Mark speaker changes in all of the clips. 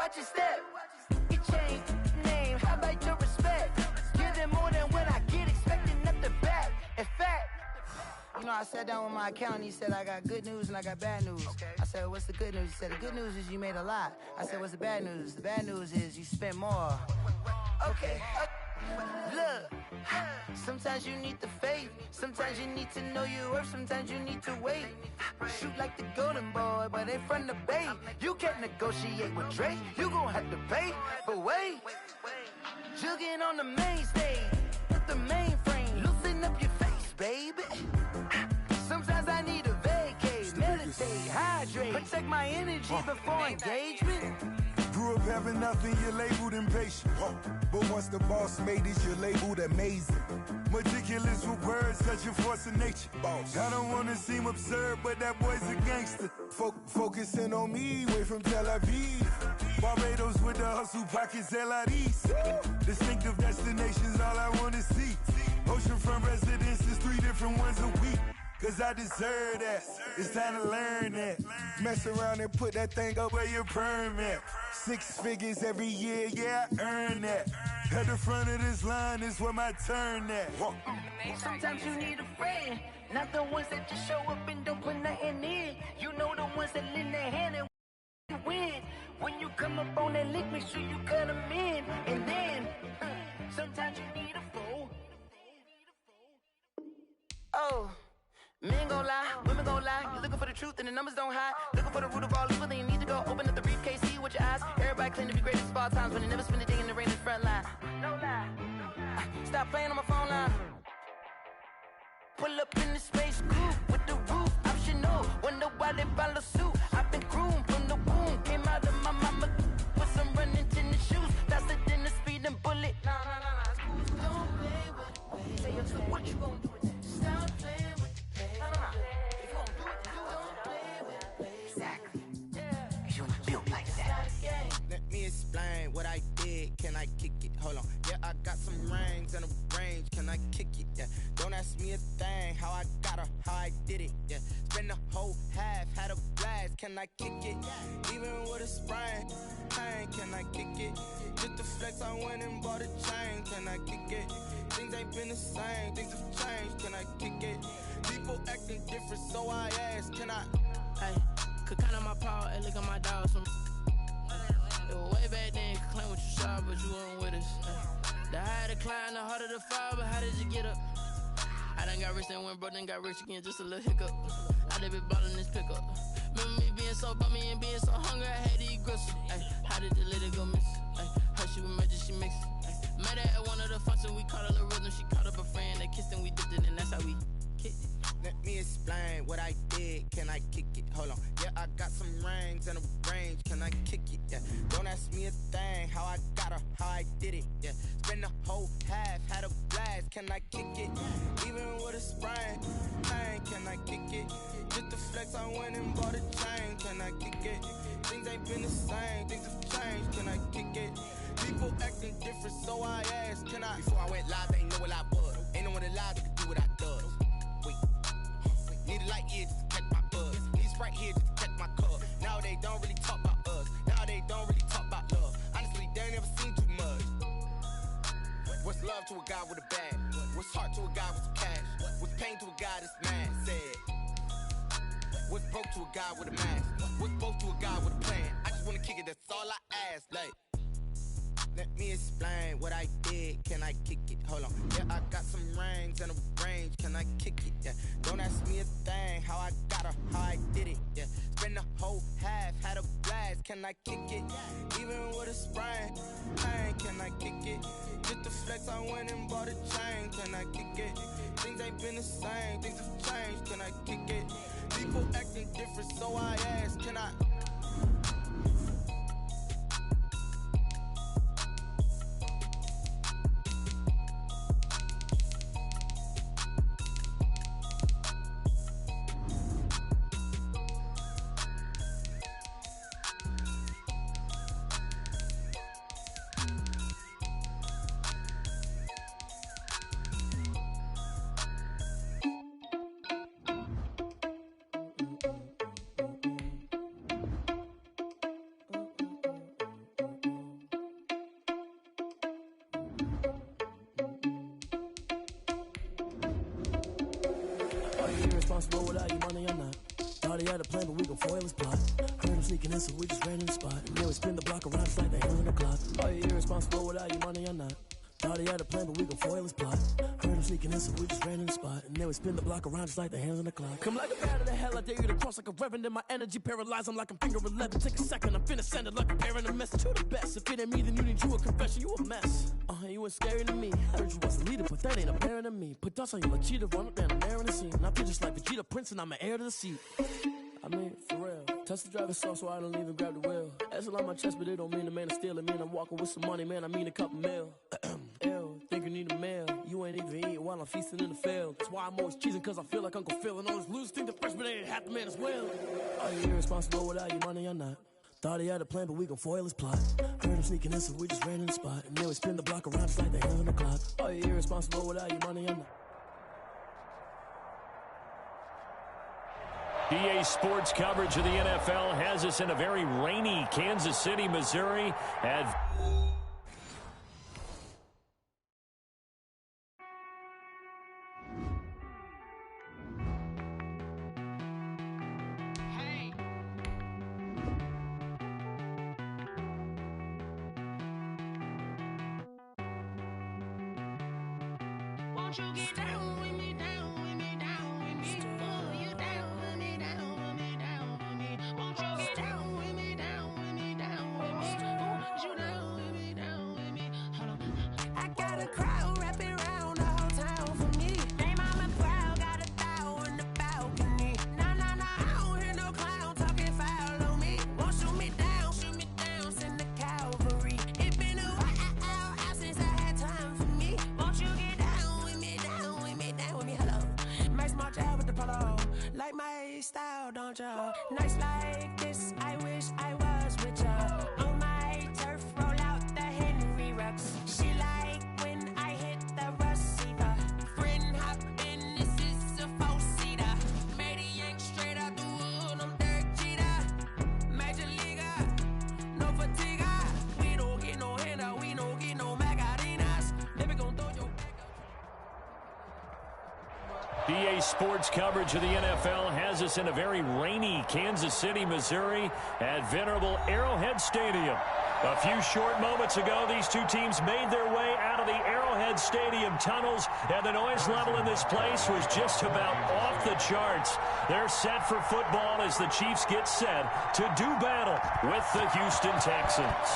Speaker 1: watch your step. Get change, name, how about your respect? Give them more than what I get, expecting nothing back. In fact, you know, I sat down with my accountant, he said I got good news and I got bad news. I said, what's the good news? He said, the good news is you made a lot. I said, what's the bad news? The bad news is you spent more. Okay, look, sometimes you need the faith, sometimes you need to know your worth, sometimes you need to wait. Shoot like the golden boy, but ain't from the bay. You can't negotiate with Drake, you gon' have to pay. But wait, jugging on the main stage, with the mainframe, loosen up your face, baby. Sometimes I need a vacate, meditate, hydrate, protect my energy before engagement.
Speaker 2: Grew up having nothing, you're labeled impatient. But once the boss made it, you're labeled amazing. Meticulous with words, such a force of nature. I don't wanna seem absurd, but that boy's a gangster. Focusing on me, way from Tel Aviv. Barbados with the hustle pockets, LIDs. Distinctive destinations, all I wanna see. Oceanfront residences, 3 different ones a week. Cause I deserve that, it's time to learn that. Mess around and put that thing up where your perm at. 6 figures every year, yeah, I earn that. At the front of this line is where my turn at.
Speaker 1: Sometimes you need a friend, not the ones that just show up and don't put nothing in. You know the ones that lend their hand and win. When you come up on that lick, make sure you cut them in. And then, sometimes you need a fool. Oh. Men gon' lie, women gon' lie. You're looking for the truth and the numbers don't hide. Looking for the root of all evil, then you need to go open up the briefcase, see with your eyes. Everybody claim to be greatest of all times, but they never spend a day in the rain in the front line. No lie. Stop playing on my phone line. Pull up in the space coupe with the roof optional. Wonder why they follow suit. I've been groomed from the womb. Came out of my mama with some running tennis shoes. Faster than the speeding bullet. No. Don't play with me. Say what you gon' do with that? Stop playing.
Speaker 3: Let me explain what I did. Can I kick it? Hold on. Yeah, I got some rings and a range. Can I kick it? Yeah. Don't ask me a thing. How I got her, how I did it. Yeah. Spend the whole half, had a blast. Can I kick it? Even with a sprain. Pain, can I kick it? Just the flex, I went and bought a chain. Can I kick it? Things ain't been the same. Things have changed. Can I kick it? People acting different, so I ask. Can I?
Speaker 4: Hey, could count on my power and look at my dogs. Way back then, you could claim what you saw, but you weren't with us. The higher the climb, the harder the fall, but how did you get up? I done got rich, then went broke, then got rich again, just a little hiccup. I done been ballin' this pickup. Remember me being so bummy and being so hungry, I had to eat gristle. How did the lady go miss? How she was magic, she mixed. Met her at one of the functions, we caught a little rhythm, she caught up a friend, they kissed and we dipped it, and that's how we kicked it.
Speaker 3: Let me explain what I did. Can I kick it? Hold on. Yeah, I got some rings and a range. Can I kick it? Yeah. Don't ask me a thing. How I got her, how I did it. Yeah. Spend the whole half, had a blast. Can I kick it? Even with a sprain. Pain, can I kick it? Just the flex, I went and bought a chain. Can I kick it? Things ain't been the same. Things have changed. Can I kick it? People acting different, so I asked. Can I? Before I went live, they know what I was. Ain't no one alive that could do what I does. Wait. Need a light here just to catch my buzz. Need Sprite here just to catch my cup. Now they don't really talk about us. Now they don't really talk about love. Honestly, they ain't never seen too much. What's love to a guy with a bag? What's heart to a guy with some cash? What's pain to a guy that's mad? Said. What's broke to a guy with a mask? What's both to a guy with a plan? I just wanna kick it, that's all I ask. Like, let me explain what I did. Can I kick it? Hold on. Yeah, I got some rings and a range. Can I kick it? Yeah. Don't ask me a thing. How I got her, how I did it. Yeah. Spend the whole half, had a blast. Can I kick it? Even with a sprain. Pain, can I kick it? Just the flex, I went and bought a chain. Can I kick it? Things ain't been the same. Things have changed. Can I kick it? People acting different, so I ask. Can I?
Speaker 5: irresponsible without you money or not. Thought he had a plan, but we gon' foil his plot. Heard him sneaking in, so we just ran in the spot. And then we spin the block around, it's like the hands on the clock. Are you irresponsible without you money or not? Thought he had a plan, but we gon' foil his plot. Heard him sneaking in, so we just ran in the spot. And then we spin the block around, just like the hands on the clock. Come like a bat of the hell, I dare you to cross like a reverend. In my energy paralyzed, I'm like I'm finger 11. Take a second, I'm finna send it like a parent a message to the best. If it ain't me, then you need you a confession, you a mess. You ain't scary to me. Heard you was a leader, but that ain't apparent to me. Put dust on you like cheetah, run up down the air in the scene. I feel just like Vegeta Prince, and I'm an heir to the seat. I mean, for real. Touch the driver's soft, so I don't even grab the wheel. That's on my chest, but it don't mean the man is stealing. Mean I'm walking with some money, man. I mean a couple mil. Ew, think you need a meal. You ain't even eating while I'm feasting in the field. That's why I'm always cheesing, cause I feel like Uncle Phil. And all those losers think the freshman ain't half the man as well. Are you irresponsible without your money or not? Thought he had a plan, but we gon' foil his plot. Heard him sneaking in, so we just ran in the spot. And then we spin the block around, just like the hands on the clock. Are you irresponsible without your money or not?
Speaker 6: EA Sports coverage of the NFL has us in a very rainy Kansas City, Missouri.
Speaker 4: Won't you get down with me, down with me, down with me? Oh, you down with me, down with me, down with me. Won't you get down with me, down with me, down with me? Oh, you down with me, down with me? Hold on. I got a crowd wrapping around the whole town for me. They mama proud, got a thou on the balcony. Nah, I don't hear no clown talking foul on me. Won't shoot me down, send the cavalry. It been a while since I had time for me. Won't you get down with me, down with me, down with me? Hello. Max March out with the polo. Like my style, don't ya? Nights like this, I wish I was with ya. On my turf, roll out the Henry Rux. She like when I hit the receiver. Friend hop in, this is a four-seater. Made a yank straight out the wood, I'm Derek Jeter. Major leaguer, no fatigue. We don't get no handout, we don't get no Macarinas. Never gon' throw your
Speaker 6: EA Sports coverage of the NFL has us in a very rainy Kansas City, Missouri at venerable Arrowhead Stadium. A few short moments ago, these two teams made their way out of the Arrowhead Stadium tunnels, and the noise level in this place was just about off the charts. They're set for football as the Chiefs get set to do battle with the Houston Texans.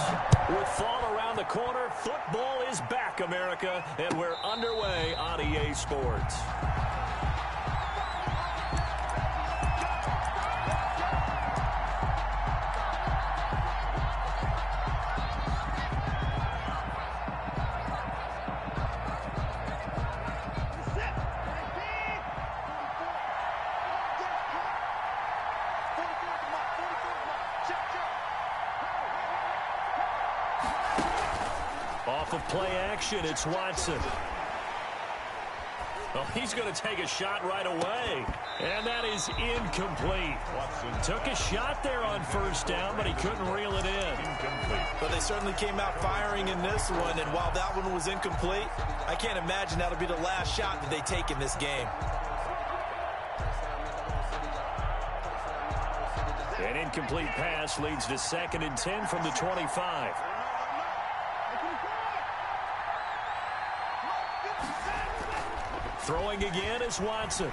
Speaker 6: With fall around the corner, football is back, America, and we're underway on EA Sports. Off of play action, it's Watson. Oh, he's going to take a shot right away. And that is incomplete. Took a shot there on first down, but he couldn't reel it in.
Speaker 7: But they certainly came out firing in this one, and while that one was incomplete, I can't imagine that'll be the last shot that they take in this game.
Speaker 6: An incomplete pass leads to 2nd and 10 from the 25. Throwing again is Watson.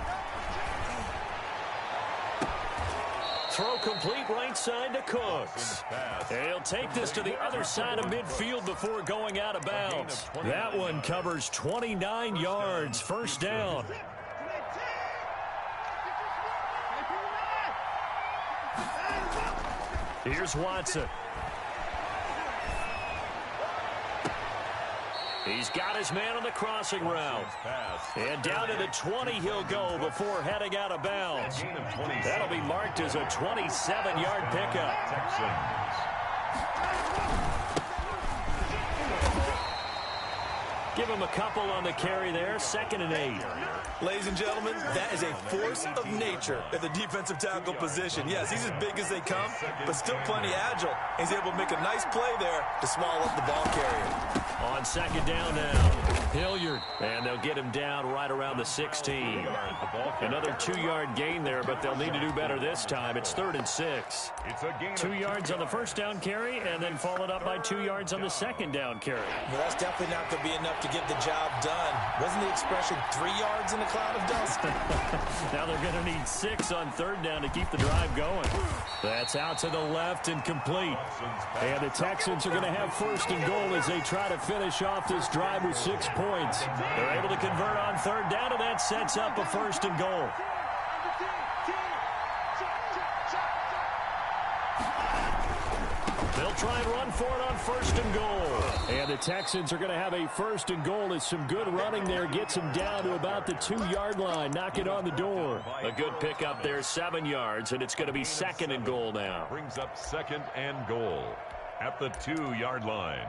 Speaker 6: Throw complete right side to Cooks. And he'll take this to the other side of midfield before going out of bounds. That one covers 29 yards, first down. Here's Watson. He's got his man on the crossing route. And down to the 20 he'll go before heading out of bounds. That'll be marked as a 27-yard pickup. him a couple on the carry there. 2nd and 8.
Speaker 7: Ladies and gentlemen, that is a force of nature at the defensive tackle position. Yes, he's as big as they come, but still plenty agile. He's able to make a nice play there to swallow up the ball carrier.
Speaker 6: On 2nd down now, Hilliard. And they'll get him down right around the 16. Another 2-yard gain there, but they'll need to do better this time. It's 3rd and 6. 2 yards on the 1st down carry, and then followed up by 2 yards on the 2nd down carry.
Speaker 7: Well, that's definitely not going to be enough to get the job done. Wasn't the expression 3 yards in a cloud of dust?
Speaker 6: Now they're going to need 6 on 3rd down to keep the drive going. That's out to the left and complete. And the Texans are going to have 1st and goal as they try to finish off this drive with 6 points. They're able to convert on 3rd down, and that sets up a 1st and goal. They'll try and run for it on 1st and goal. And the Texans are going to have a 1st and goal as some good running there gets them down to about the 2-yard line. Knock it on the door. A good pickup there, 7 yards, and it's going to be 2nd and goal now.
Speaker 8: Brings up 2nd and goal at the 2-yard line.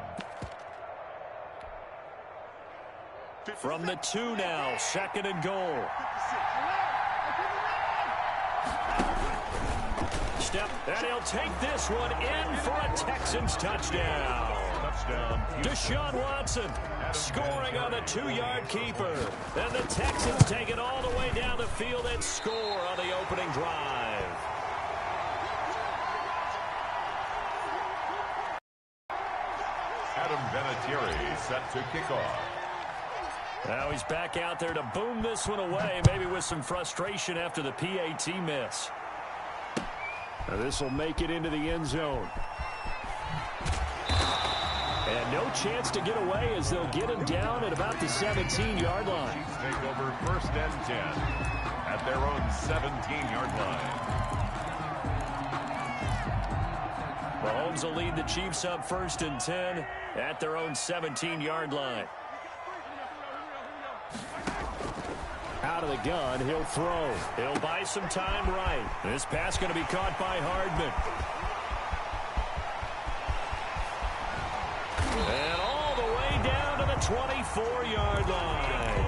Speaker 6: From the 2 now, 2nd and goal. Step, and he'll take this one in for a Texans touchdown. Deshaun Watson scoring on the 2-yard keeper. And the Texans take it all the way down the field and score on the opening drive.
Speaker 8: Adam Vinatieri set to kick off.
Speaker 6: Now he's back out there to boom this one away, maybe with some frustration after the PAT miss. Now this will make it into the end zone. And no chance to get away as they'll get him down at about the 17-yard line.
Speaker 8: Take over 1st and 10 at their own 17-yard line.
Speaker 6: Mahomes will lead the Chiefs up 1st and 10 at their own 17-yard line. Out of the gun, he'll throw. He'll buy some time right. This pass going to be caught by Hardman. And all the way down to the 24-yard line.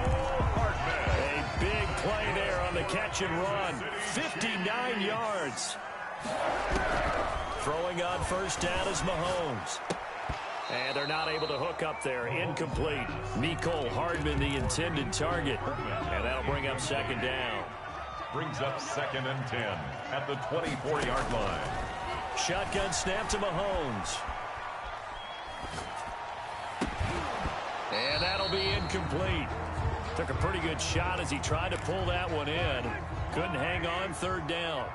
Speaker 6: A big play there on the catch and run. 59 yards. Throwing on 1st down is Mahomes. And they're not able to hook up there. Incomplete. Mecole Hardman, the intended target. And that'll bring up 2nd down.
Speaker 8: Brings up 2nd and 10 at the 24-yard line.
Speaker 6: Shotgun snap to Mahomes. And that'll be incomplete. Took a pretty good shot as he tried to pull that one in. Couldn't hang on 3rd down.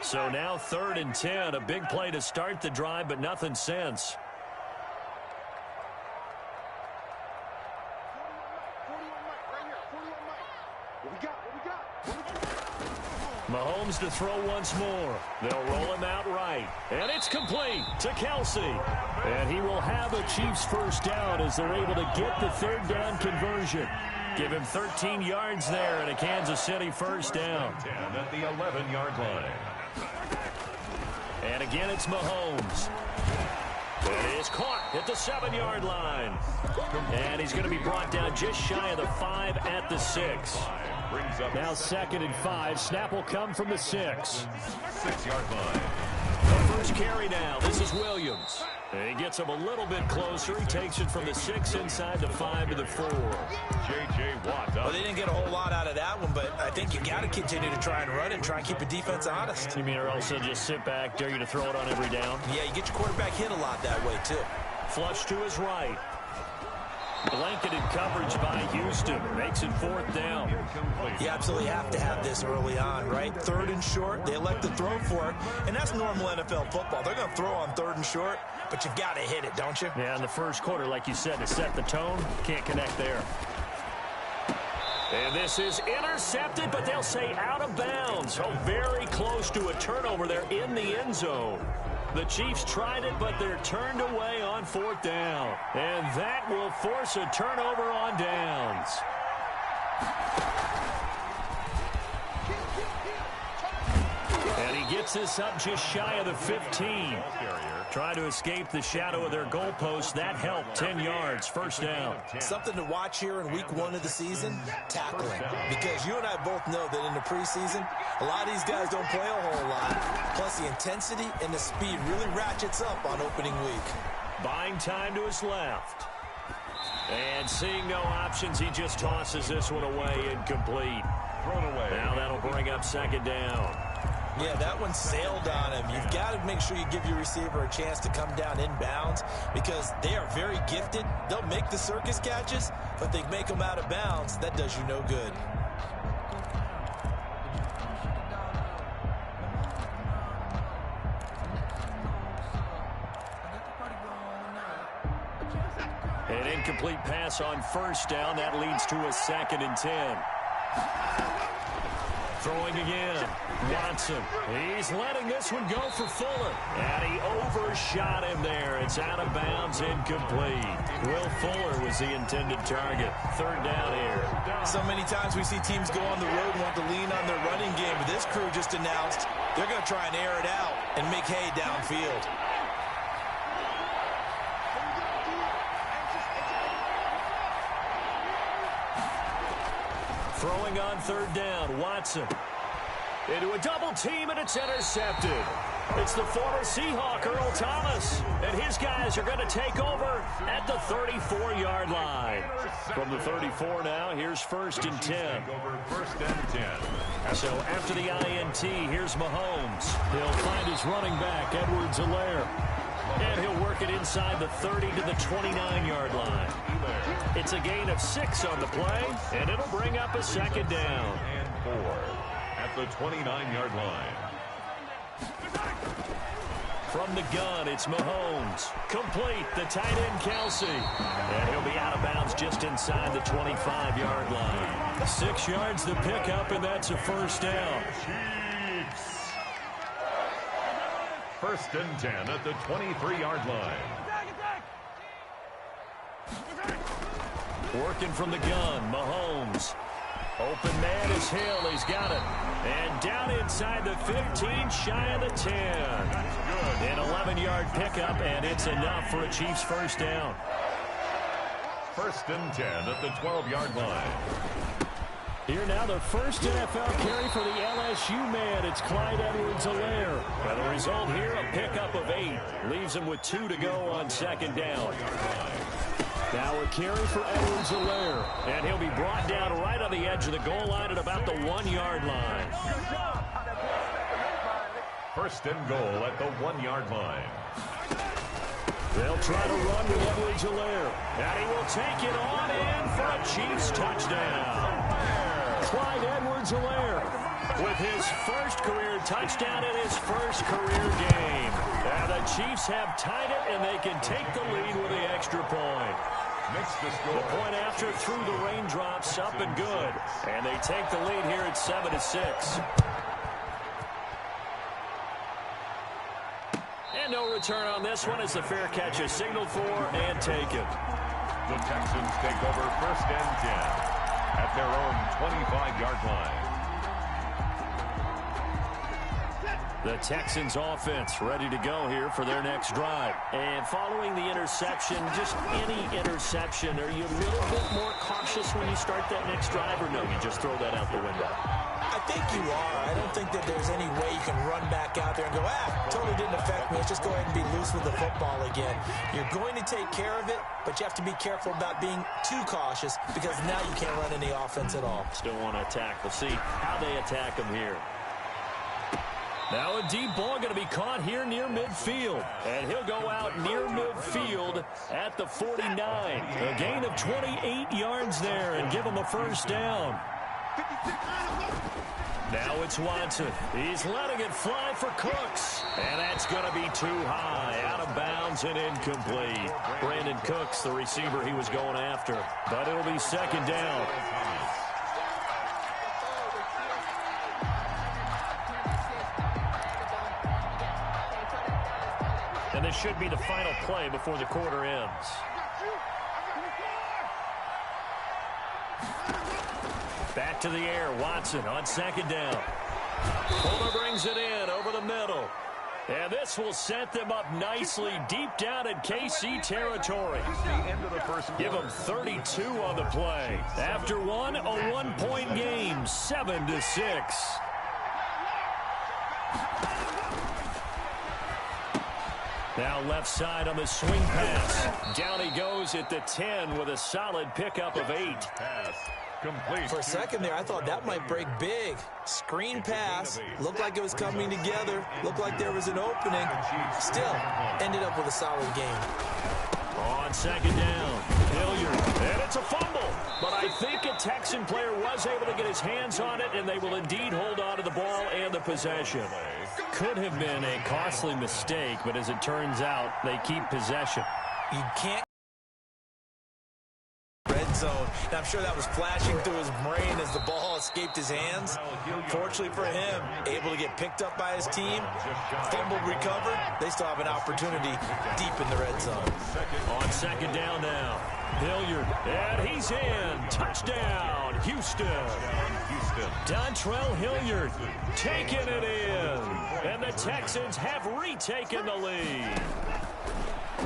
Speaker 6: So now 3rd and 10. A big play to start the drive, but nothing since. Mahomes to throw once more. They'll roll him out right. And it's complete to Kelsey. And he will have a Chiefs 1st down as they're able to get the 3rd down conversion. Give him 13 yards there and a Kansas City 1st down.
Speaker 8: At the 11-yard line.
Speaker 6: And again, it's Mahomes. It is caught at the 7-yard line. And he's going to be brought down just shy of the 5 at the 6. Now 2nd and 5. Snap will come from the 6.
Speaker 8: 6-yard line.
Speaker 6: The first carry now. This is Williams. And he gets him a little bit closer. He takes it from the 6 inside the 5 to the 4.
Speaker 8: J.J. Watt.
Speaker 7: Well, they didn't get a whole lot out of that one, but I think you got to continue to try and run and try and keep the defense honest.
Speaker 6: You mean or else they'll just sit back, dare you to throw it on every down?
Speaker 7: Yeah, you get your quarterback hit a lot that way, too.
Speaker 6: Flush to his right. Blanketed coverage by Houston. Makes it 4th down.
Speaker 7: You absolutely have to have this early on, right? 3rd and short. They elect to throw for it. And that's normal NFL football. They're going to throw on 3rd and short, but you've got to hit it, don't you?
Speaker 6: Yeah, in the first quarter, like you said, to set the tone, can't connect there. And this is intercepted, but they'll say out of bounds. Oh, very close to a turnover there in the end zone. The Chiefs tried it, but they're turned away on 4th down. And that will force a turnover on downs. And he gets this up just shy of the 15. Trying to escape the shadow of their goalpost. That helped. 10 yards, first down.
Speaker 7: Something to watch here in week 1 of the season, tackling. Because you and I both know that in the preseason, a lot of these guys don't play a whole lot. Plus, the intensity and the speed really ratchets up on opening week.
Speaker 6: Buying time to his left. And seeing no options, he just tosses this one away, incomplete.
Speaker 8: Thrown away.
Speaker 6: Now that'll bring up second down.
Speaker 7: Yeah, that one sailed on him. You've got to make sure you give your receiver a chance to come down inbounds because they are very gifted. They'll make the circus catches, but they make them out of bounds. That does you no good.
Speaker 6: An incomplete pass on first down. That leads to a 2nd and 10. Throwing again. Watson. He's letting this one go for Fuller. And he overshot him there. It's out of bounds, incomplete. Will Fuller was the intended target. 3rd down here.
Speaker 7: So many times we see teams go on the road and want to lean on their running game, but this crew just announced they're going to try and air it out and make hay downfield.
Speaker 6: Throwing on 3rd down, Watson. Into a double team, and it's intercepted. It's the former Seahawk, Earl Thomas. And his guys are going to take over at the 34-yard line. From the 34 now, here's 1st and 10.
Speaker 8: First and 10.
Speaker 6: So after the INT, here's Mahomes. He'll find his running back, Edwards-Helaire. And he'll work it inside the 30 to the 29-yard line. It's a gain of 6 on the play, and it'll bring up a 2nd down.
Speaker 8: And 4 at the 29-yard line.
Speaker 6: From the gun, it's Mahomes. Complete, the tight end, Kelsey. And he'll be out of bounds just inside the 25-yard line. 6 yards to pick up, and that's a 1st down.
Speaker 8: Chiefs. 1st and 10 at the 23-yard line.
Speaker 6: Working from the gun, Mahomes. Open man is Hill. He's got it. And down inside the 15, shy of the 10. An 11-yard pickup, and it's enough for a Chiefs 1st down.
Speaker 8: 1st and 10 at the 12-yard line.
Speaker 6: Here now, the first NFL carry for the LSU man. It's Clyde Edwards-Helaire. Well, the result here, a pickup of 8. Leaves him with 2 to go on 2nd down. Now a carry for Edwards-Helaire. And he'll be brought down right on the edge of the goal line at about the 1-yard line.
Speaker 8: 1st and goal at the 1-yard line.
Speaker 6: They'll try to run with Edwards-Helaire. And he will take it on in for a Chiefs touchdown. Clyde Edwards-Helaire with his first career touchdown in his first career game. And the Chiefs have tied it, and they can take the lead with the extra point. The point after through the raindrops, up and good. And they take the lead here at 7-6. And no return on this one as the fair catch is signaled for and taken.
Speaker 8: The Texans take over 1st and 10 at their own 25-yard line.
Speaker 6: The Texans offense ready to go here for their next drive. And following the interception, just any interception, are you a little bit more cautious when you start that next drive, or no, you just throw that out the window?
Speaker 7: I think you are. I don't think that there's any way you can run back out there and go, totally didn't affect me. Let's just go ahead and be loose with the football again. You're going to take care of it, but you have to be careful about being too cautious because now you can't run any offense at all.
Speaker 6: Still want to attack. We'll see how they attack them here. Now a deep ball going to be caught here near midfield. And he'll go out near midfield at the 49. A gain of 28 yards there and give him a 1st down. Now it's Watson. He's letting it fly for Cooks. And that's going to be too high. Out of bounds and incomplete. Brandon Cooks, the receiver he was going after. But it'll be 2nd down. And this should be the final play before the quarter ends. Back to the air, Watson on 2nd down. Fuller brings it in over the middle. And this will set them up nicely deep down in KC territory. Give them 32 on the play. After one, a 1-point game, 7-6. Now left side on the swing pass. Down he goes at the 10 with a solid pickup of 8.
Speaker 7: For a second there, I thought that might break big. Screen pass. Looked like it was coming together. Looked like there was an opening. Still, ended up with a solid game.
Speaker 6: On second down, Hilliard. And it's a fumble. But I think a Texan player was able to get his hands on it, and they will indeed hold on to the ball and the possession. Could have been a costly mistake, but as it turns out, they keep possession.
Speaker 7: You can't. Red zone. And I'm sure that was flashing through his brain as the ball escaped his hands. Fortunately for him, able to get picked up by his team, fumbled, recovered. They still have an opportunity deep in the red zone.
Speaker 6: On second down now, Hilliard, and he's in. Touchdown, Houston. Dontrell Hilliard taking it in. And the Texans have retaken the lead.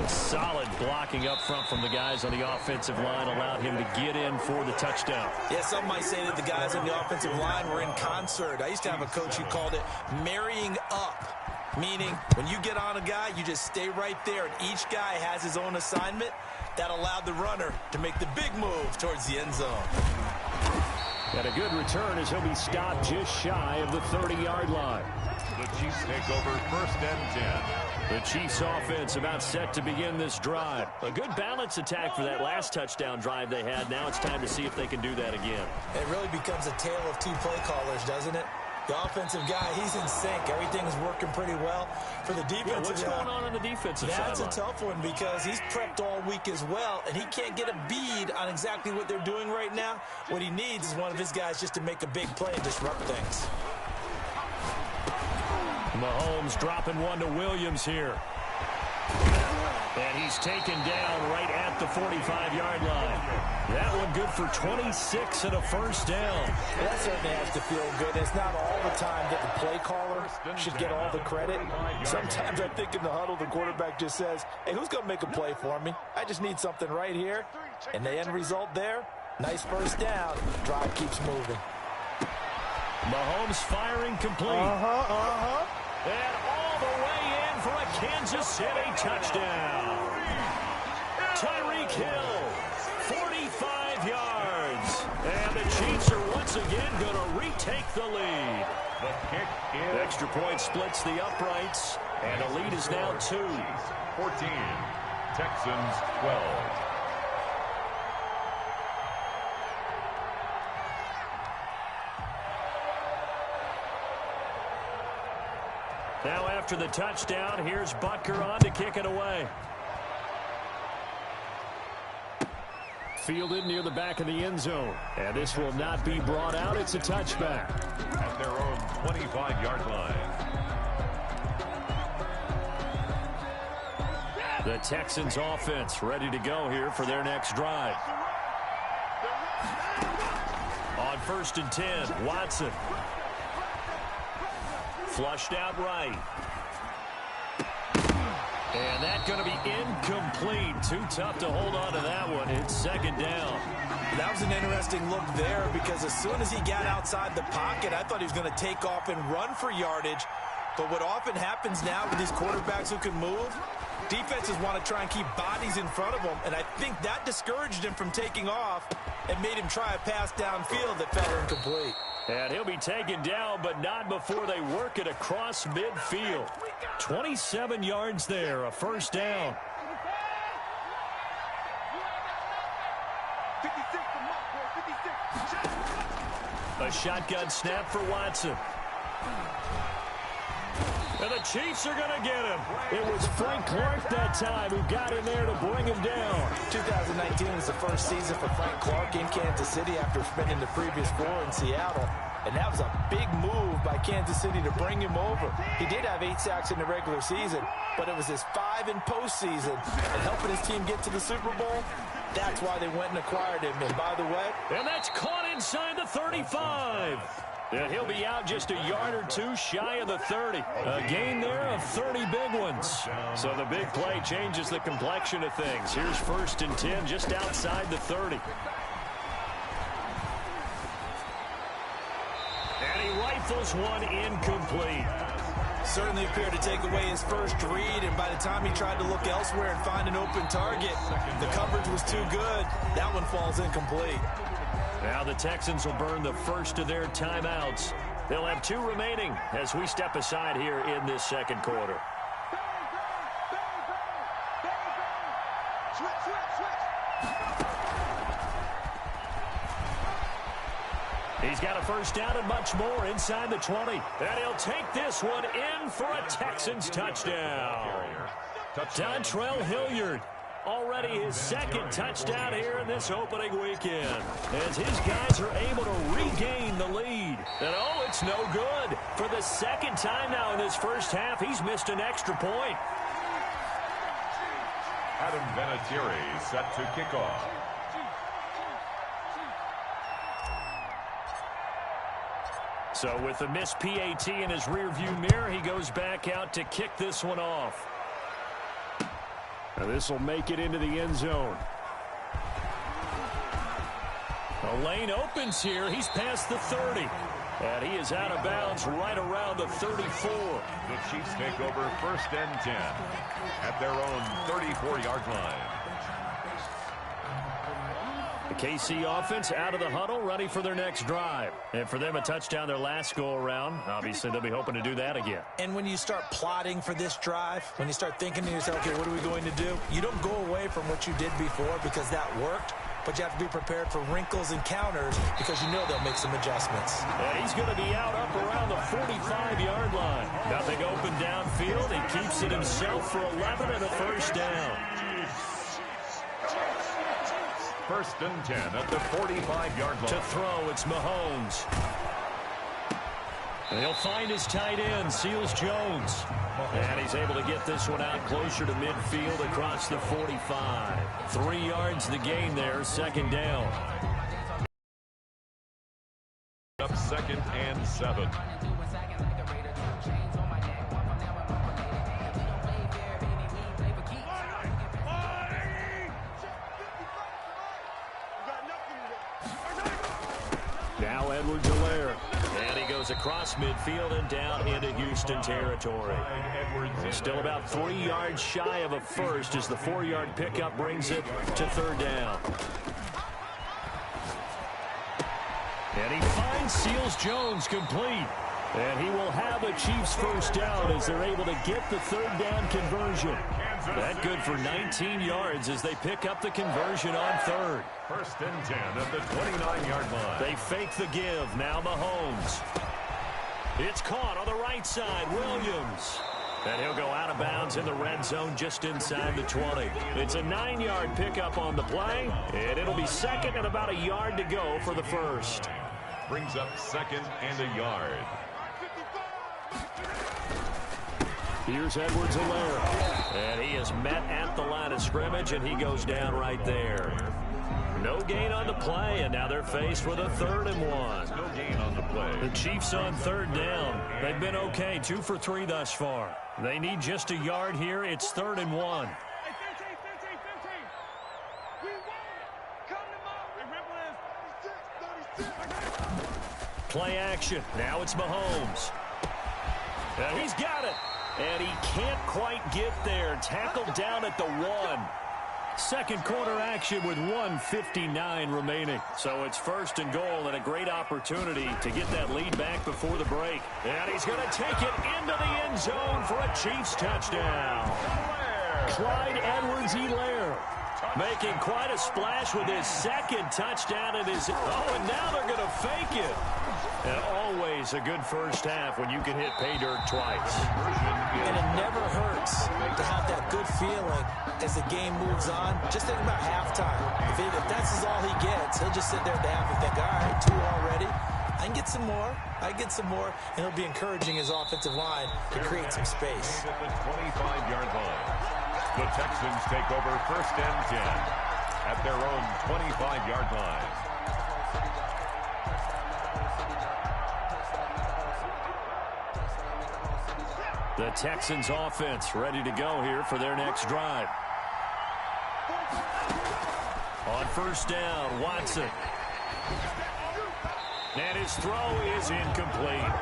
Speaker 6: Solid blocking up front from the guys on the offensive line allowed him to get in for the touchdown.
Speaker 7: Yeah, some might say that the guys on the offensive line were in concert. I used to have a coach who called it marrying up, meaning when you get on a guy, you just stay right there, and each guy has his own assignment. That allowed the runner to make the big move towards the end zone.
Speaker 6: Got a good return as he'll be stopped just shy of the 30-yard line.
Speaker 8: The Chiefs take over 1st and 10.
Speaker 6: The Chiefs offense about set to begin this drive. A good balance attack for that last touchdown drive they had. Now it's time to see if they can do that again.
Speaker 7: It really becomes a tale of two play callers, doesn't it? The offensive guy, he's in sync. Everything's working pretty well. For the defensive
Speaker 6: what's going on the defensive side?
Speaker 7: That's a tough one because he's prepped all week as well, and he can't get a bead on exactly what they're doing right now. What he needs is one of his guys just to make a big play and disrupt things.
Speaker 6: Mahomes dropping one to Williams here. And he's taken down right at the 45-yard line. That one good for 26 and a first down.
Speaker 7: That certainly has to feel good. It's not all the time that the play caller should get all the credit. Sometimes I think in the huddle, the quarterback just says, hey, who's going to make a play for me? I just need something right here. And the end result there, nice first down. Drive keeps moving.
Speaker 6: Mahomes firing complete. And all the way in for a Kansas City touchdown. Tyreek Hill, 45 yards. And the Chiefs are once again going to retake the lead.
Speaker 8: The kick is
Speaker 6: extra point splits the uprights, and the lead is now 2.
Speaker 8: 14, Texans 12.
Speaker 6: Now after the touchdown, here's Butker on to kick it away. Fielded near the back of the end zone. And this will not be brought out. It's a touchback.
Speaker 8: At their own 25-yard line.
Speaker 6: The Texans offense ready to go here for their next drive. On 1st and 10, Watson. Flushed out right. And that's going to be incomplete. Too tough to hold on to that one. It's second down.
Speaker 7: That was an interesting look there because as soon as he got outside the pocket, I thought he was going to take off and run for yardage. But what often happens now with these quarterbacks who can move, defenses want to try and keep bodies in front of them. And I think that discouraged him from taking off and made him try a pass downfield that fell incomplete.
Speaker 6: And he'll be taken down, but not before they work it across midfield. 27 yards there, a first down. A shotgun snap for Watson. And the Chiefs are going to get him. It was Frank Clark that time who got in there to bring him down.
Speaker 7: 2019 was the first season for Frank Clark in Kansas City after spending the previous 4 in Seattle. And that was a big move by Kansas City to bring him over. He did have 8 sacks in the regular season, but it was his 5 in postseason. And helping his team get to the Super Bowl, that's why they went and acquired him. And by the way...
Speaker 6: And that's caught inside the 35. And he'll be out just a yard or two shy of the 30. A gain there of 30 big ones. So the big play changes the complexion of things. Here's 1st and 10 just outside the 30. And he rifles one incomplete.
Speaker 7: Certainly appeared to take away his first read, and by the time he tried to look elsewhere and find an open target, the coverage was too good. That one falls incomplete.
Speaker 6: Now the Texans will burn the first of their timeouts. They'll have 2 remaining as we step aside here in this second quarter. He's got a first down and much more inside the 20. And he'll take this one in for a Texans touchdown. Dontrell Hilliard. Already his 2nd touchdown here in this opening weekend. As his guys are able to regain the lead. And oh, it's no good. For the 2nd time now in this first half, he's missed an extra point.
Speaker 8: Adam Vinatieri set to kick off.
Speaker 6: So with a missed PAT in his rearview mirror, he goes back out to kick this one off. Now this will make it into the end zone. The lane opens here. He's past the 30. And he is out of bounds right around the 34.
Speaker 8: The Chiefs take over 1st and 10 at their own 34-yard line.
Speaker 6: The KC offense out of the huddle, ready for their next drive. And for them, a touchdown their last go-around. Obviously, they'll be hoping to do that again.
Speaker 7: And when you start plotting for this drive, when you start thinking to yourself, okay, what are we going to do? You don't go away from what you did before because that worked, but you have to be prepared for wrinkles and counters because you know they'll make some adjustments.
Speaker 6: And he's going to be out up around the 45-yard line. Nothing open downfield. He keeps it himself for 11 and a first down.
Speaker 8: 1st and 10 at the 45-yard line.
Speaker 6: To throw, it's Mahomes. And he'll find his tight end, Seals Jones. And he's able to get this one out closer to midfield across the 45. 3 yards the gain there, 2nd down.
Speaker 8: Up 2nd and 7.
Speaker 6: Now Edwards-Helaire. And he goes across midfield and down into Houston territory. He's still about 3 yards shy of a first as the 4-yard pickup brings it to 3rd down. And he finds Seals Jones complete. And he will have a Chiefs first down as they're able to get the 3rd down conversion. That good for 19 yards as they pick up the conversion on 3rd.
Speaker 8: 1st and 10 at the 29-yard line.
Speaker 6: They fake the give. Now Mahomes. It's caught on the right side. Williams. And he'll go out of bounds in the red zone just inside the 20. It's a 9-yard pickup on the play. And it'll be 2nd and about a yard to go for the first.
Speaker 8: Brings up 2nd and a yard.
Speaker 6: Here's Edwards-Helaire. And he is met at the line of scrimmage, and he goes down right there. No gain on the play, and now they're faced with a 3rd and 1.
Speaker 8: No gain on the play.
Speaker 6: The Chiefs on 3rd down. They've been okay, 2 for 3 thus far. They need just a yard here. It's 3rd and 1. Play action. Now it's Mahomes. And he's got it. And he can't quite get there. Tackled down at the 1. Second quarter action with 1:59 remaining. So it's 1st and goal and a great opportunity to get that lead back before the break. And he's going to take it into the end zone for a Chiefs touchdown. Clyde Edwards-Helaire making quite a splash with his 2nd touchdown in his... Oh, and now they're going to fake it. And always a good first half when you can hit pay dirt twice.
Speaker 7: And it never hurts to have that good feeling as the game moves on. Just think about halftime. If that's all he gets, he'll just sit there at the half and think, all right, 2 already. I can get some more. I get some more. And he'll be encouraging his offensive line to create some space.
Speaker 8: At the 25-yard line. The Texans take over 1st and 10 at their own 25-yard line.
Speaker 6: The Texans offense ready to go here for their next drive. On first down, Watson. And his throw is incomplete.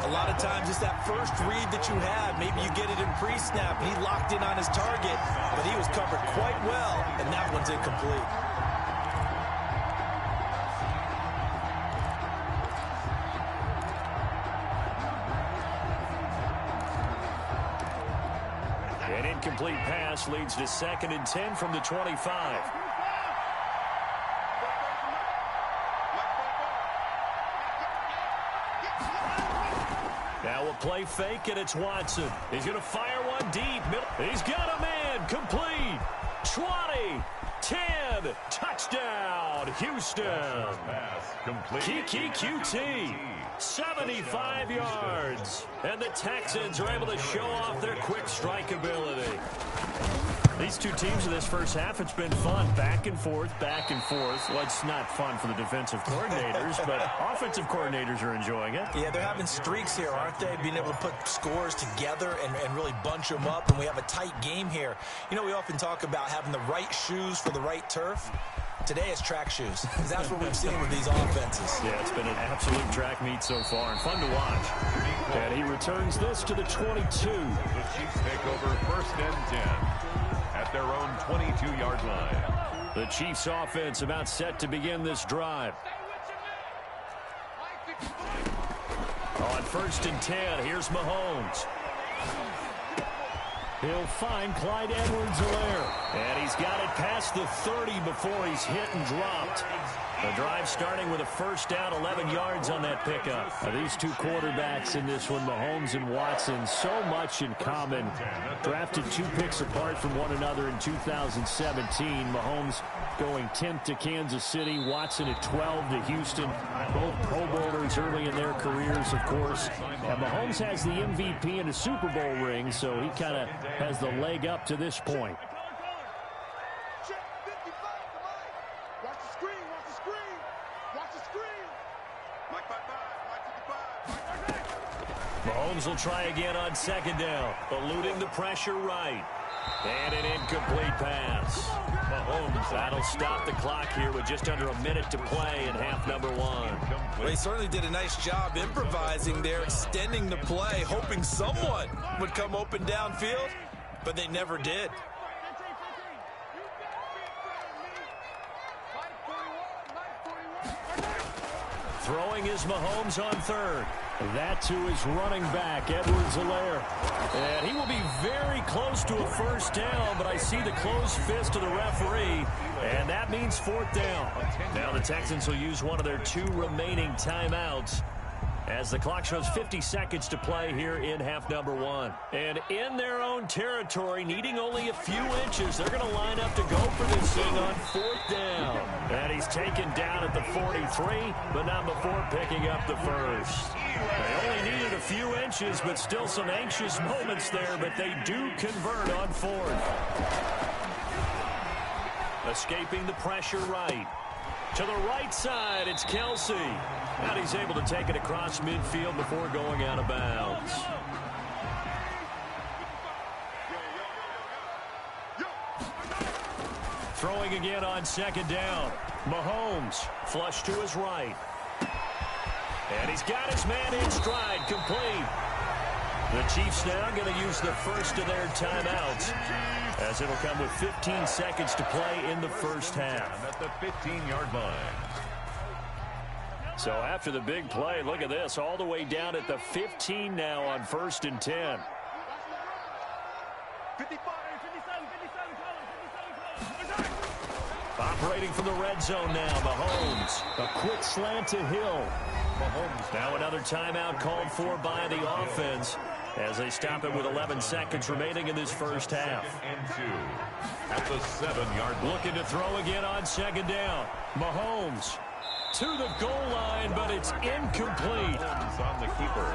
Speaker 7: A lot of times it's that first read that you have. Maybe you get it in pre-snap. He locked in on his target, but he was covered quite well, and that one's incomplete.
Speaker 6: An incomplete pass leads to 2nd and 10 from the 25. Now a play fake, and it's Watson. He's going to fire one deep. He's got a man. Complete. 20, 10, touchdown, Houston. Kiki QT, 75 yards. And the Texans are able to show off their quick strike ability. These two teams in this first half, it's been fun. Back and forth, back and forth. Well, it's not fun for the defensive coordinators, but offensive coordinators are enjoying it.
Speaker 7: Yeah, they're having streaks here, aren't they? Being able to put scores together and really bunch them up, and we have a tight game here. You know, we often talk about having the right shoes for the right turf. Today it's track shoes, because that's what we've seen with these offenses.
Speaker 6: Yeah, it's been an absolute track meet so far, and fun to watch. And he returns this to the 22.
Speaker 8: The Chiefs take over 1st and 10 at their own 22-yard line.
Speaker 6: The Chiefs offense about set to begin this drive. On 1st and 10, here's Mahomes. He'll find Clyde Edwards-Helaire. And he's got it past the 30 before he's hit and dropped. The drive starting with a first down, 11 yards on that pickup. These two quarterbacks in this one, Mahomes and Watson, so much in common. Drafted 2 picks apart from one another in 2017. Mahomes going 10th to Kansas City, Watson at 12 to Houston. Both Pro Bowlers early in their careers, of course. And Mahomes has the MVP and a Super Bowl ring, so he kind of has the leg up to this point. Mahomes will try again on 2nd down, eluding the pressure right. And an incomplete pass. Mahomes, that'll stop the clock here with just under a minute to play in half number 1.
Speaker 7: Well, he certainly did a nice job improvising there, extending the play, hoping someone would come open downfield, but they never did.
Speaker 6: Throwing is Mahomes on 3rd. That to his running back, Edwards-Helaire. And he will be very close to a first down, but I see the closed fist of the referee, and that means 4th down. Now the Texans will use one of their 2 remaining timeouts as the clock shows 50 seconds to play here in half number 1. And in their own territory, needing only a few inches, they're going to line up to go for this thing on 4th down. And he's taken down at the 43, but not before picking up the first. They only needed a few inches, but still some anxious moments there, but they do convert on 4th. Escaping the pressure right. To the right side, it's Kelsey. And he's able to take it across midfield before going out of bounds. Throwing again on 2nd down. Mahomes, flush to his right. And he's got his man in stride, complete. The Chiefs now going to use the first of their timeouts, as it'll come with 15 seconds to play in the first half.
Speaker 8: At the 15-yard line.
Speaker 6: So after the big play, look at this, all the way down at the 15 now on 1st and 10. Operating from the red zone now, Mahomes. A quick slant to Hill. Mahomes. Now another timeout called for by the offense as they stop it with 11 seconds remaining in this first half.
Speaker 8: And 2 at the 7-yard line.
Speaker 6: Looking to throw again on 2nd down. Mahomes to the goal line, but it's incomplete.
Speaker 8: On the keeper.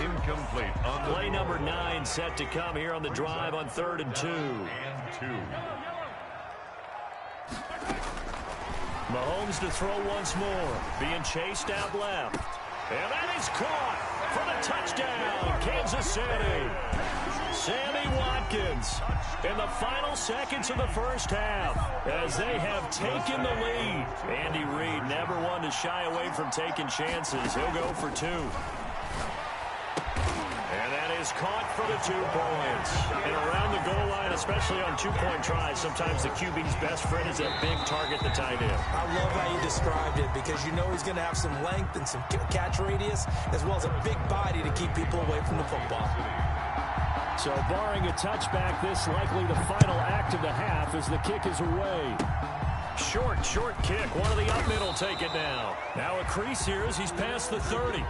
Speaker 8: Incomplete. On
Speaker 6: Play number 9 set to come here on the drive on 3rd and 2.
Speaker 8: And 2.
Speaker 6: Mahomes to throw once more, being chased out left. And that is caught for the touchdown, Kansas City. Sammy Watkins in the final seconds of the first half as they have taken the lead. Andy Reid never one to shy away from taking chances. He'll go for 2. And that is caught for the 2 points. And around the goal line, especially on 2-point tries, sometimes the QB's best friend is that big target, the tight end.
Speaker 7: I love how you described it because you know he's going to have some length and some catch radius as well as a big body to keep people away from the football.
Speaker 6: So barring a touchback, this likely the final act of the half as the kick is away. Short kick. One of the up middle take it now. Now a crease here as he's past the 30.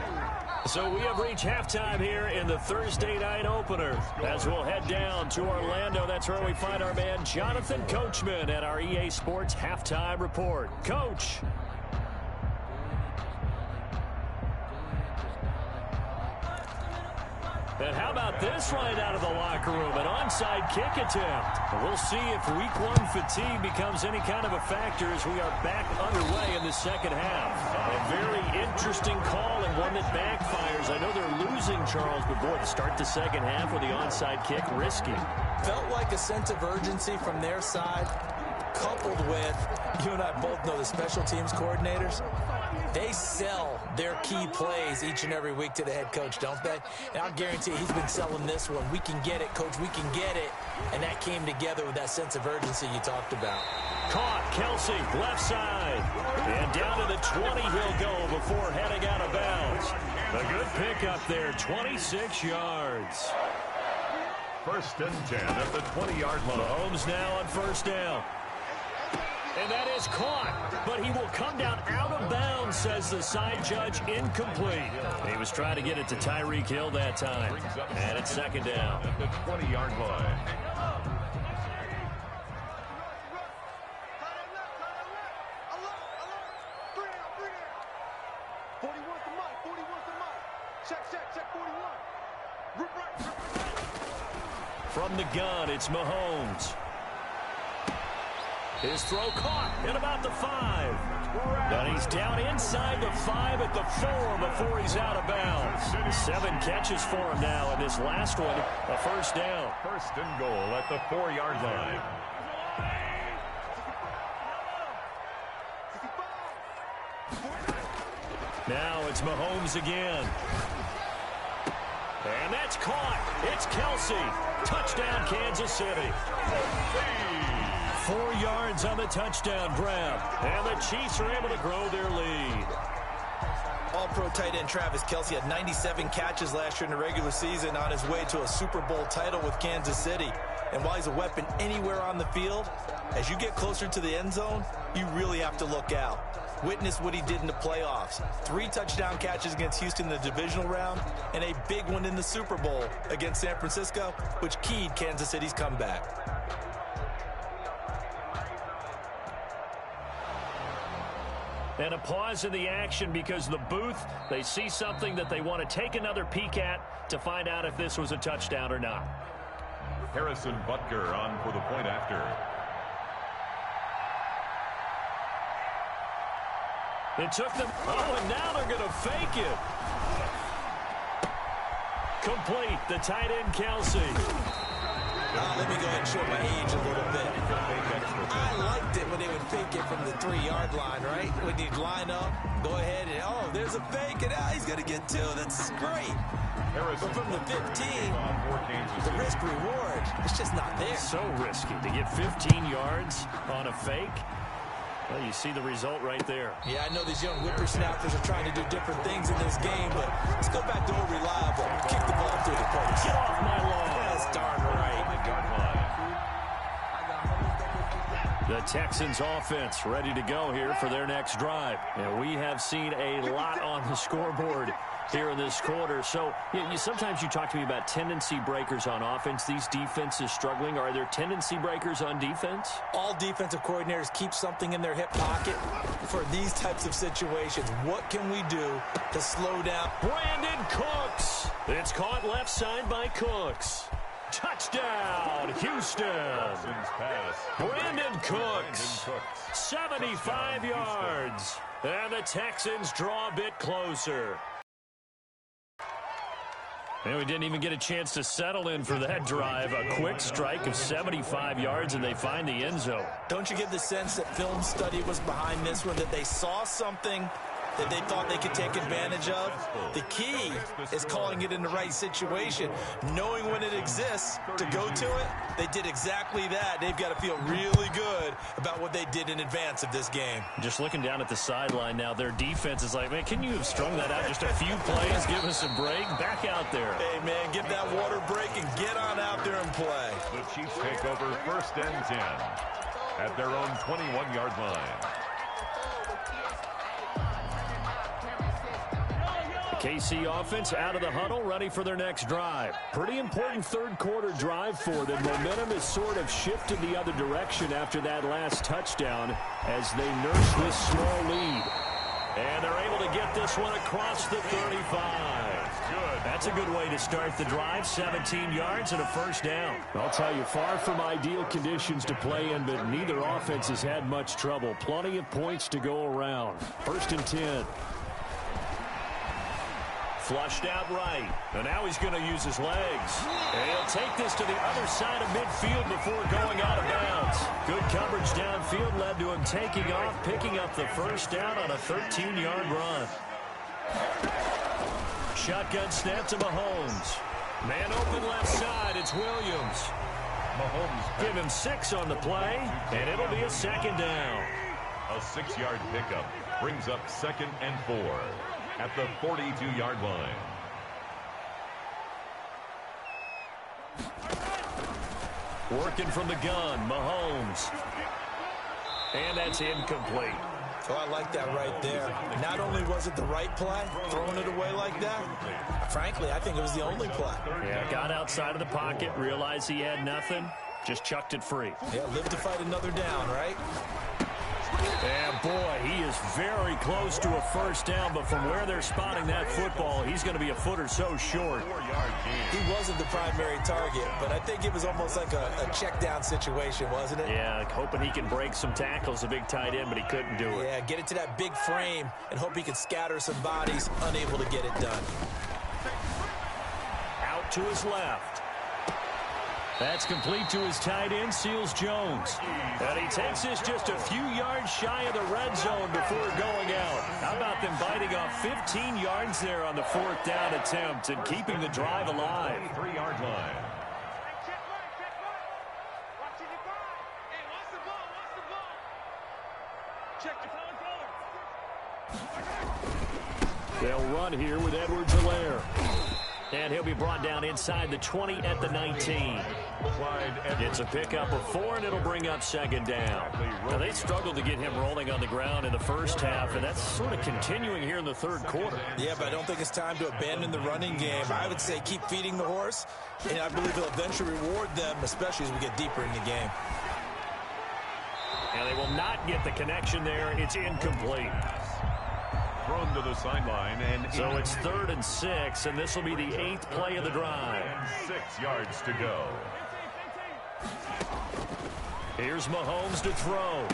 Speaker 6: So we have reached halftime here in the Thursday night opener. As we'll head down to Orlando, that's where we find our man Jonathan Coachman at our EA Sports Halftime Report. Coach. And how about this right out of the locker room? An onside kick attempt. We'll see if week 1 fatigue becomes any kind of a factor as we are back underway in the second half. A very interesting call and one that backfires. I know they're losing, Charles, but boy, to start the second half with the onside kick, risky.
Speaker 7: Felt like a sense of urgency from their side, coupled with, you and I both know the special teams coordinators. They sell their key plays each and every week to the head coach, don't they? And I'll guarantee he's been selling this one. We can get it, coach, we can get it. And that came together with that sense of urgency you talked about.
Speaker 6: Caught, Kelsey, left side. And down to the 20 he'll go before heading out of bounds. A good pickup there, 26 yards.
Speaker 8: 1st and 10 at the 20-yard line.
Speaker 6: Mahomes now on first down. And that is caught, but he will come down out of bounds, says the side judge, incomplete. He was trying to get it to Tyreek Hill that time. And it's 2nd down.
Speaker 8: At the 20-yard line.
Speaker 6: From the gun, it's Mahomes. His throw caught at about the 5. And he's down inside the 5 at the 4 before he's out of bounds. 7 catches for him now, and this last one, a first down.
Speaker 8: 1st and goal at the 4-yard line.
Speaker 6: Now it's Mahomes again. And that's caught. It's Kelsey. Touchdown, Kansas City. 4 yards on the touchdown grab. And the Chiefs are able to grow their lead.
Speaker 7: All-pro tight end Travis Kelsey had 97 catches last year in the regular season on his way to a Super Bowl title with Kansas City. And while he's a weapon anywhere on the field, as you get closer to the end zone, you really have to look out. Witness what he did in the playoffs. 3 touchdown catches against Houston in the divisional round, and a big one in the Super Bowl against San Francisco, which keyed Kansas City's comeback.
Speaker 6: And a pause in the action because the booth, they see something that they want to take another peek at to find out if this was a touchdown or not.
Speaker 8: Harrison Butker on for the point after.
Speaker 6: It took them, and now they're going to fake it. Complete, the tight end Kelsey.
Speaker 7: Let me go ahead and show my age a little bit. I liked it when they would fake it from the 3-yard line, right? When you'd line up, go ahead and, there's a fake, and he's going to get 2. That's great. But from the 15, the risk-reward, it's just not there.
Speaker 6: So risky to get 15 yards on a fake. Well, you see the result right there.
Speaker 7: Yeah, I know these young whippersnappers are trying to do different things in this game, but let's go back to old reliable. Kick the ball through the post.
Speaker 6: Get off my lawn.
Speaker 7: That's darn right.
Speaker 6: The Texans offense ready to go here for their next drive. And we have seen a lot on the scoreboard here in this quarter. So sometimes you talk to me about tendency breakers on offense. These defenses struggling. Are there tendency breakers on defense?
Speaker 7: All defensive coordinators keep something in their hip pocket for these types of situations. What can we do to slow down?
Speaker 6: Brandon Cooks. It's caught left side by Cooks. Touchdown, Houston. Brandon Cooks, 75 yards. And the Texans draw a bit closer. And we didn't even get a chance to settle in for that drive. A quick strike of 75 yards, and they find the end zone.
Speaker 7: Don't you get the sense that film study was behind this one, that they saw something that they thought they could take advantage of? The key is calling it in the right situation, knowing when it exists to go to it. They did exactly that. They've got to feel really good about what they did in advance of this game.
Speaker 6: Just looking down at the sideline now, their defense is like, man, can you have strung that out just a few plays? Give us a break. Back out there.
Speaker 7: Hey, man, give that water break and get on out there and play.
Speaker 8: The Chiefs take over 1st and 10 at their own 21-yard line.
Speaker 6: KC offense out of the huddle, ready for their next drive. Pretty important third quarter drive for them. Momentum has sort of shifted the other direction after that last touchdown as they nurse this small lead. And they're able to get this one across the 35. Good. That's a good way to start the drive. 17 yards and a first down. I'll tell you, far from ideal conditions to play in, but neither offense has had much trouble. Plenty of points to go around. 1st and 10. Flushed out right. And now he's going to use his legs. And he'll take this to the other side of midfield before going out of bounds. Good coverage downfield led to him taking off, picking up the first down on a 13-yard run. Shotgun snap to Mahomes. Man open left side. It's Williams.
Speaker 8: Mahomes
Speaker 6: Give him 6 on the play, and it'll be a second down.
Speaker 8: a 6-yard pickup brings up 2nd and 4 at the 42-yard line.
Speaker 6: Working from the gun, Mahomes. And that's incomplete.
Speaker 7: Oh, I like that right there. Not only was it the right play, throwing it away like that, frankly, I think it was the only play.
Speaker 6: Yeah, got outside of the pocket, realized he had nothing, just chucked it free.
Speaker 7: Yeah, live to fight another down, right?
Speaker 6: And boy, he is very close to a first down, but from where they're spotting that football, he's going to be a foot or so short.
Speaker 7: He wasn't the primary target, but I think it was almost like a check down situation, wasn't it?
Speaker 6: Yeah, hoping he can break some tackles, a big tight end, but he couldn't do it.
Speaker 7: Yeah, get it to that big frame and hope he can scatter some bodies, unable to get it done.
Speaker 6: Out to his left. That's complete to his tight end, Seals-Jones. And he takes this just a few yards shy of the red zone before going out. How about them biting off 15 yards there on the 4th down attempt and keeping the drive alive?
Speaker 8: 3-yard line.
Speaker 6: They'll run here with Edwards-Helaire. And he'll be brought down inside the 20 at the 19. It's a pickup of 4, and it'll bring up 2nd down. Now, they struggled to get him rolling on the ground in the first half, and that's sort of continuing here in the 3rd quarter.
Speaker 7: Yeah, but I don't think it's time to abandon the running game. I would say keep feeding the horse, and I believe he'll eventually reward them, especially as we get deeper in the game.
Speaker 6: And they will not get the connection there. It's incomplete.
Speaker 8: Thrown to the sideline, and
Speaker 6: so it's 3rd and 6, and this will be the 8th play of the drive.
Speaker 8: And 6 yards to go.
Speaker 6: Here's Mahomes to throw.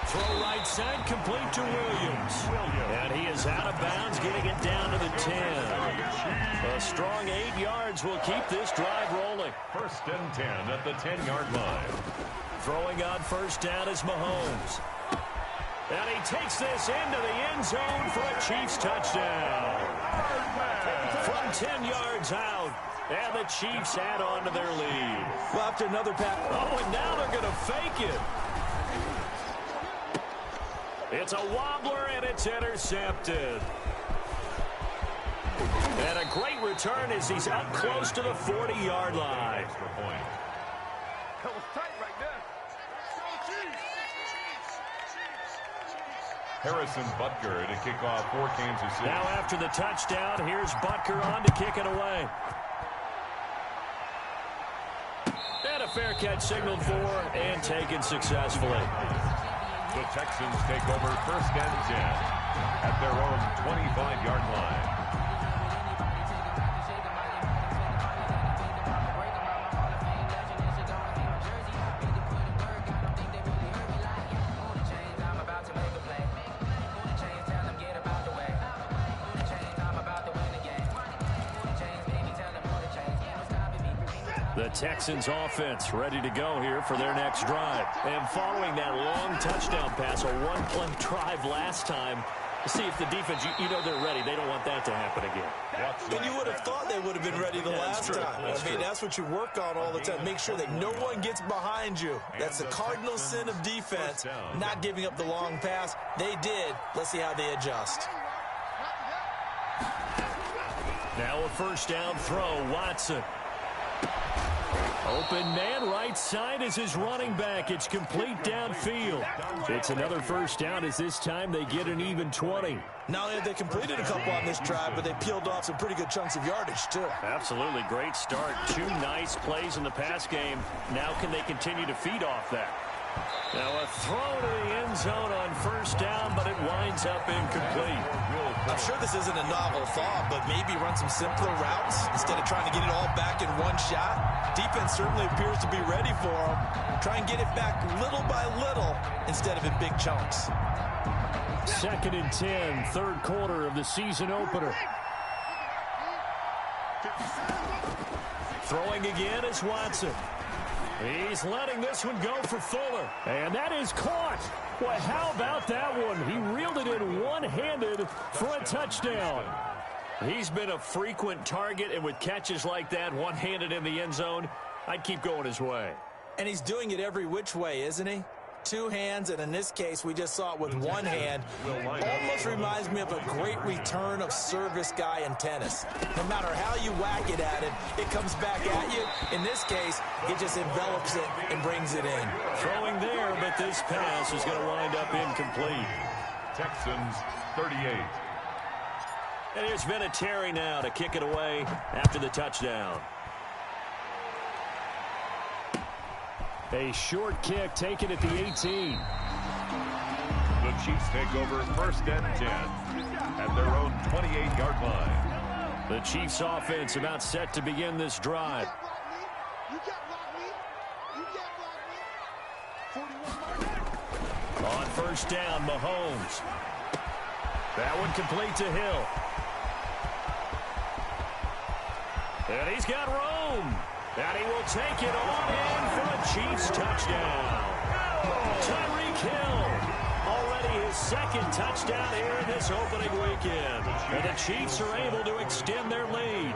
Speaker 6: Throw right side, complete to Williams. And he is out of bounds, getting it down to the 10. A strong 8 yards will keep this drive rolling.
Speaker 8: 1st and 10 at the 10-yard line.
Speaker 6: Throwing on first down is Mahomes. And he takes this into the end zone for a Chiefs touchdown. From 10 yards out, and the Chiefs add on to their lead.
Speaker 7: Well, after another pass.
Speaker 6: Oh, and now they're going to fake it. It's a wobbler, and it's intercepted. And a great return as he's up close to the 40-yard line.
Speaker 8: That was tight right there. Harrison Butker to kick off for Kansas City.
Speaker 6: Now after the touchdown, here's Butker on to kick it away. And a fair catch signaled for and taken successfully.
Speaker 8: The Texans take over 1st and 10 at their own 25-yard line.
Speaker 6: The Texans offense ready to go here for their next drive. And following that long touchdown pass, a one-play drive last time, to see if the defense, you know they're ready. They don't want that to happen again.
Speaker 7: And you would have thought they would have been ready the last time. That's what you work on all the time. Make sure that no one gets behind you. That's the cardinal sin of defense, not giving up the long pass. They did. Let's see how they adjust.
Speaker 6: Now a first down throw, Watson. Open man right side is his running back. It's complete downfield. It's another first down as this time they get an even 20.
Speaker 7: Not only have they completed a couple on this drive, but they peeled off some pretty good chunks of yardage, too.
Speaker 6: Absolutely. Great start. 2 nice plays in the pass game. Now can they continue to feed off that? Now a throw to the end zone on first down, but it winds up incomplete.
Speaker 7: I'm sure this isn't a novel thought, but maybe run some simpler routes instead of trying to get it all back in one shot. Defense certainly appears to be ready for them. Try and get it back little by little instead of in big chunks.
Speaker 6: 2nd and 10, third quarter of the season opener. Throwing again is Watson. He's letting this one go for Fuller. And that is caught. Boy, how about that one? He reeled it in one-handed for a touchdown. He's been a frequent target, and with catches like that, one-handed in the end zone, I'd keep going his way.
Speaker 7: And he's doing it every which way, isn't he? 2 hands, and in this case, we just saw it with 1 hand. Almost reminds me of a great return of service guy in tennis. No matter how you whack it at it, it comes back at you. In this case, it just envelops it and brings it in.
Speaker 6: Throwing there, but this pass is going to wind up incomplete.
Speaker 8: Texans 38.
Speaker 6: And it's Vinatieri now to kick it away after the touchdown. A short kick taken at the 18.
Speaker 8: The Chiefs take over 1st and 10 at their own 28-yard line.
Speaker 6: The Chiefs offense about set to begin this drive. On first down, Mahomes. That one complete to Hill. And he's got Rome. And he will take it on in for a Chiefs touchdown. Tyreek Hill, already his 2nd touchdown here in this opening weekend. And the Chiefs are able to extend their lead.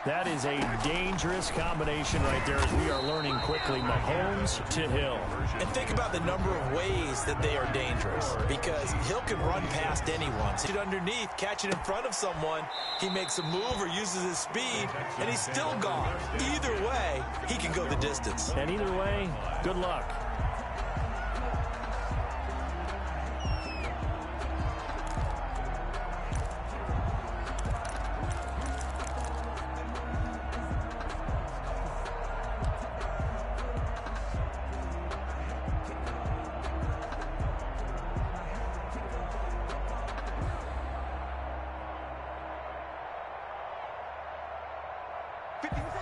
Speaker 6: That is a dangerous combination right there as we are learning quickly. Mahomes to Hill.
Speaker 7: And think about the number of ways that they are dangerous, because Hill can run past anyone. So underneath, catch it in front of someone, he makes a move or uses his speed, and he's still gone. Either way, he can go the distance.
Speaker 6: And either way, good luck.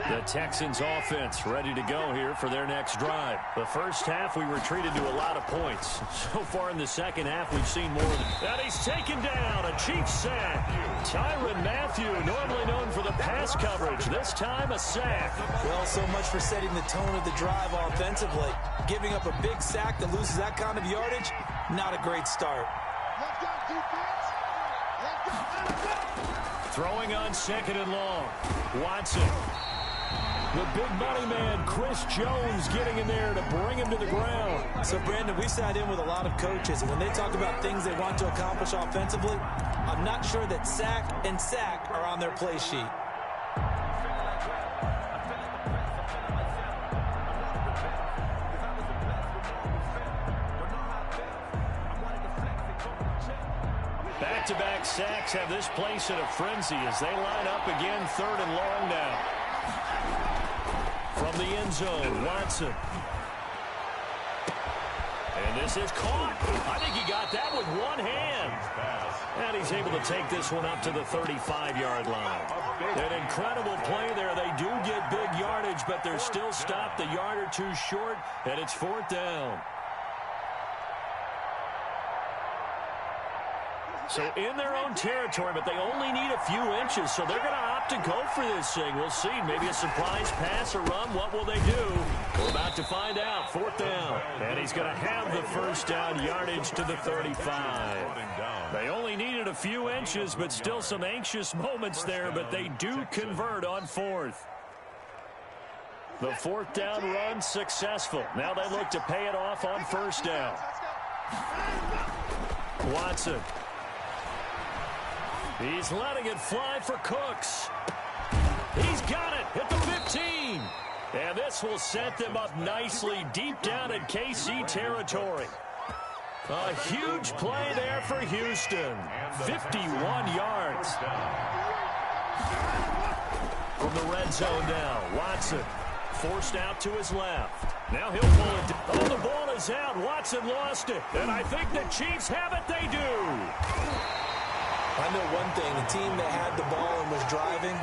Speaker 6: The Texans offense ready to go here for their next drive. The first half, we were treated to a lot of points. So far in the second half, we've seen more than that. He's taken down, a Chiefs sack. Tyrann Mathieu, normally known for the pass coverage, this time a sack.
Speaker 7: Well, so much for setting the tone of the drive offensively. Giving up a big sack that loses that kind of yardage, not a great start.
Speaker 6: Throwing on 2nd and long. Watson. The big money man, Chris Jones, getting in there to bring him to the ground.
Speaker 7: So, Brandon, we sat in with a lot of coaches, and when they talk about things they want to accomplish offensively, I'm not sure that sack and sack are on their play sheet.
Speaker 6: Back-to-back sacks have this place in a frenzy as they line up again 3rd and long now. From the end zone, Watson. And this is caught. I think he got that with 1 hand. And he's able to take this one up to the 35-yard line. An incredible play there. They do get big yardage, but they're still stopped a yard or 2 short, and it's 4th down. So in their own territory, but they only need a few inches, so they're going to opt to go for this thing. We'll see. Maybe a surprise pass or run. What will they do? We're about to find out. 4th down. And he's going to have the first down, yardage to the 35. They only needed a few inches, but still some anxious moments there, but they do convert on 4th. The 4th down run successful. Now they look to pay it off on 1st down. Watson. He's letting it fly for Cooks. He's got it at the 15. And this will set them up nicely deep down in KC territory. A huge play there for Houston. 51 yards. From the red zone now, Watson forced out to his left. Now he'll pull it. Oh, the ball is out. Watson lost it. And I think the Chiefs have it. They do.
Speaker 7: I know one thing. The team that had the ball and was driving,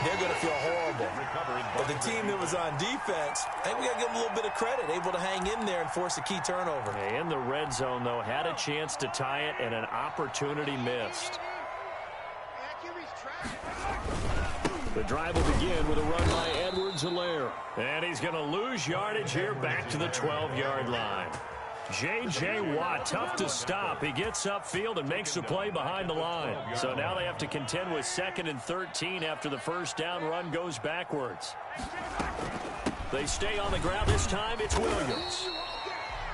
Speaker 7: they're going to feel horrible. But the team that was on defense, I think we got to give them a little bit of credit, able to hang in there and force a key turnover.
Speaker 6: In the red zone, though, had a chance to tie it and an opportunity missed. The drive will begin with a run by Edwards-Helaire. And he's going to lose yardage here back to the 12-yard line. J.J. Watt, tough to stop. He gets upfield and makes the play behind the line. So now they have to contend with 2nd and 13 after the first down run goes backwards. They stay on the ground. This time it's Williams.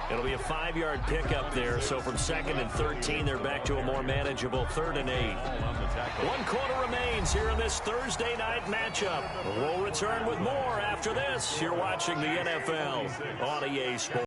Speaker 6: It'll be a 5-yard pickup there. So from 2nd and 13, they're back to a more manageable 3rd and 8. 1 quarter remains here in this Thursday night matchup. We'll return with more after this. You're watching the NFL on EA Sports.